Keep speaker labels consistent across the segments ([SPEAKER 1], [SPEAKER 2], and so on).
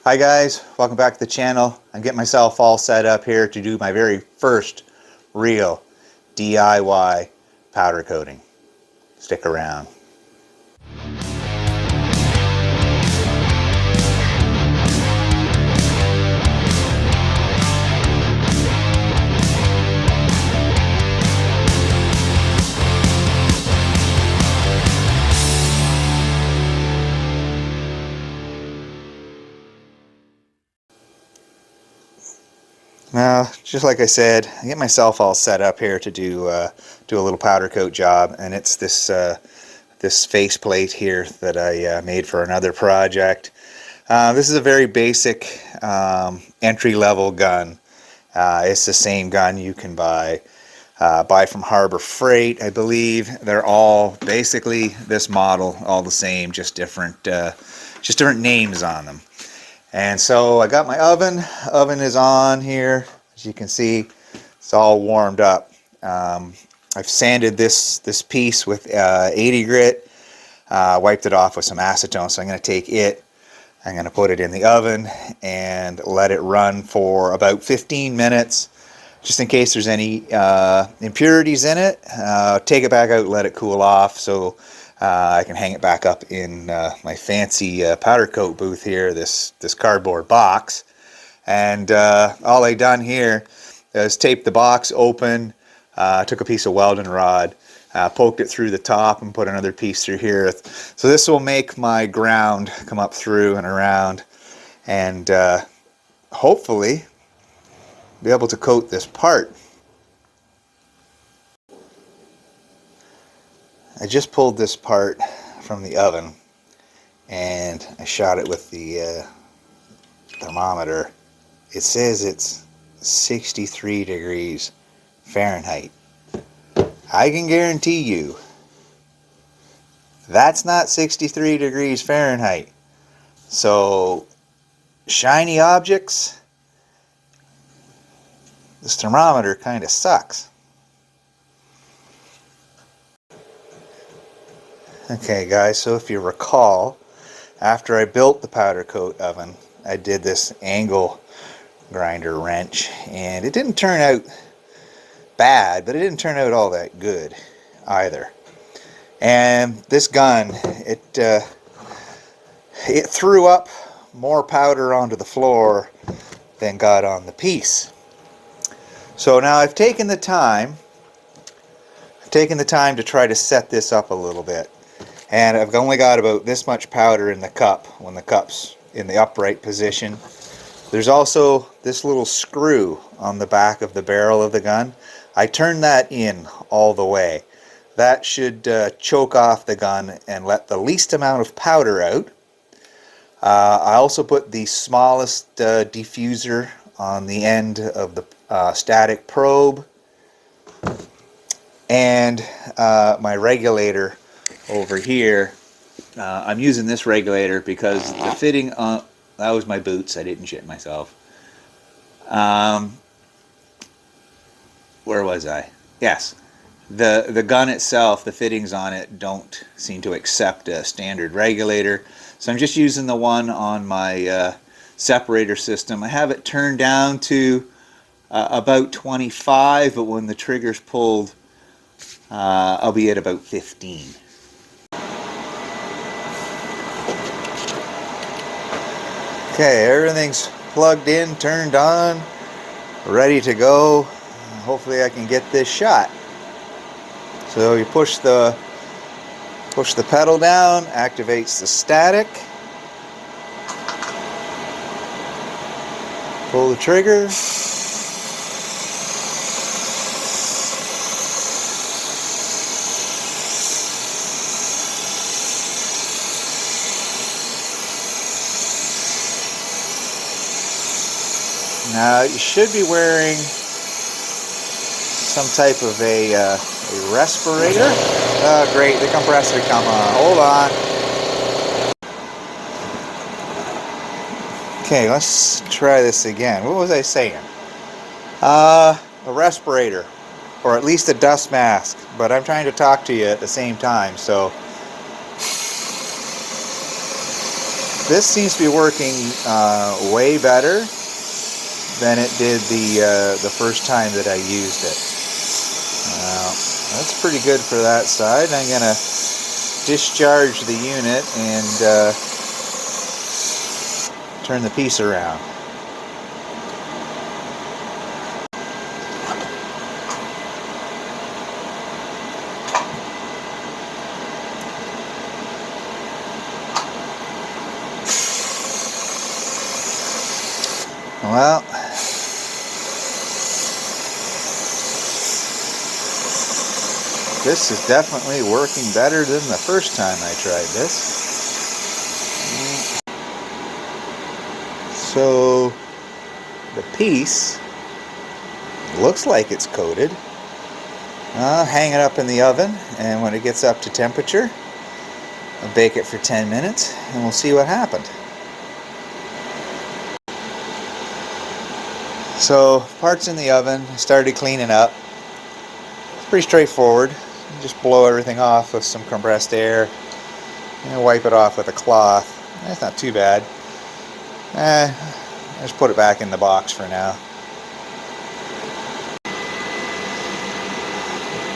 [SPEAKER 1] Hi guys, welcome back to the channel. I'm getting myself all set up here to do my very first real DIY powder coating. Stick around. Now, just like I said, I get myself all set up here to do a little powder coat job, and it's this this face plate here that I made for another project. This is a very basic entry-level gun. It's the same gun you can buy from Harbor Freight, I believe. They're all basically this model, all the same, just different names on them. And so I got my oven. Oven is on here. As you can see, it's all warmed up. I've sanded this piece with 80 grit, wiped it off with some acetone. So I'm going to take it, I'm going to put it in the oven and let it run for about 15 minutes, just in case there's any impurities in it. Take it back out, let it cool off, so I can hang it back up in my fancy powder coat booth here, this cardboard box. And all I done here is tape the box open, took a piece of welding rod, poked it through the top and put another piece through here. So this will make my ground come up through and around, and hopefully be able to coat this part. I just pulled this part from the oven and I shot it with the thermometer. It says it's 63 degrees Fahrenheit. I can guarantee you that's not 63 degrees Fahrenheit. So shiny objects, this thermometer kind of sucks. Okay guys, so if you recall, after I built the powder coat oven, I did this angle grinder wrench, and it didn't turn out bad, but it didn't turn out all that good either. And this gun, it threw up more powder onto the floor than got on the piece. So now I've taken the time to try to set this up a little bit. And I've only got about this much powder in the cup when the cup's in the upright position. There's also this little screw on the back of the barrel of the gun. I turned that in all the way. That should choke off the gun and let the least amount of powder out. I also put the smallest diffuser on the end of the static probe, and my regulator over here. I'm using this regulator because the fitting on, that was my boots, I didn't shit myself. Where was I? Yes, the gun itself, the fittings on it don't seem to accept a standard regulator, so I'm just using the one on my separator system. I have it turned down to about 25, but when the trigger's pulled, I'll be at about 15. Okay, everything's plugged in, turned on, ready to go. Hopefully I can get this shot. So you push the pedal down, activates the static. Pull the trigger. Now you should be wearing some type of a respirator. Oh great, the compressor come on. Hold on. Okay, let's try this again. What was I saying? A respirator, or at least a dust mask, but I'm trying to talk to you at the same time, so This seems to be working way better than it did the first time that I used it. That's pretty good for that side. I'm going to discharge the unit and turn the piece around. Well, this is definitely working better than the first time I tried this. So the piece looks like it's coated. I'll hang it up in the oven, and when it gets up to temperature, I'll bake it for 10 minutes and we'll see what happened. So parts in the oven, I started cleaning up. It's pretty straightforward. You just blow everything off with some compressed air and wipe it off with a cloth. That's not too bad. I just put it back in the box for now.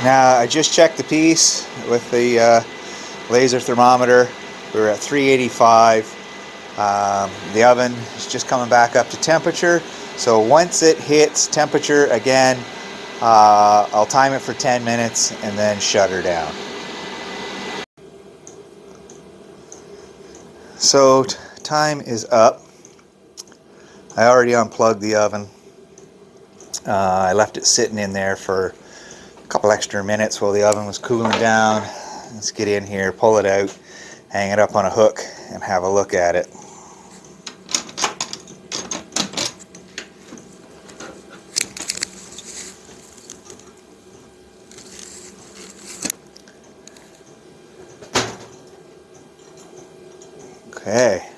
[SPEAKER 1] Now I just checked the piece with the laser thermometer. We're at 385. The oven is just coming back up to temperature. So once it hits temperature again, I'll time it for 10 minutes and then shut her down. So time is up. I already unplugged the oven. I left it sitting in there for a couple extra minutes while the oven was cooling down. Let's get in here, pull it out, hang it up on a hook, and have a look at it. Okay,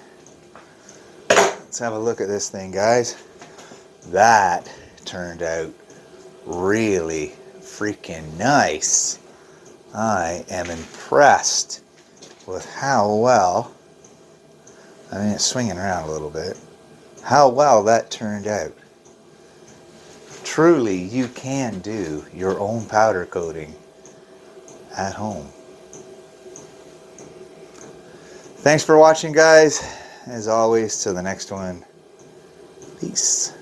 [SPEAKER 1] let's have a look at this thing, guys. That turned out really freaking nice. I am impressed with how well, I mean, it's swinging around a little bit, how well that turned out. Truly, you can do your own powder coating at home. Thanks for watching, guys. As always, till the next one. Peace.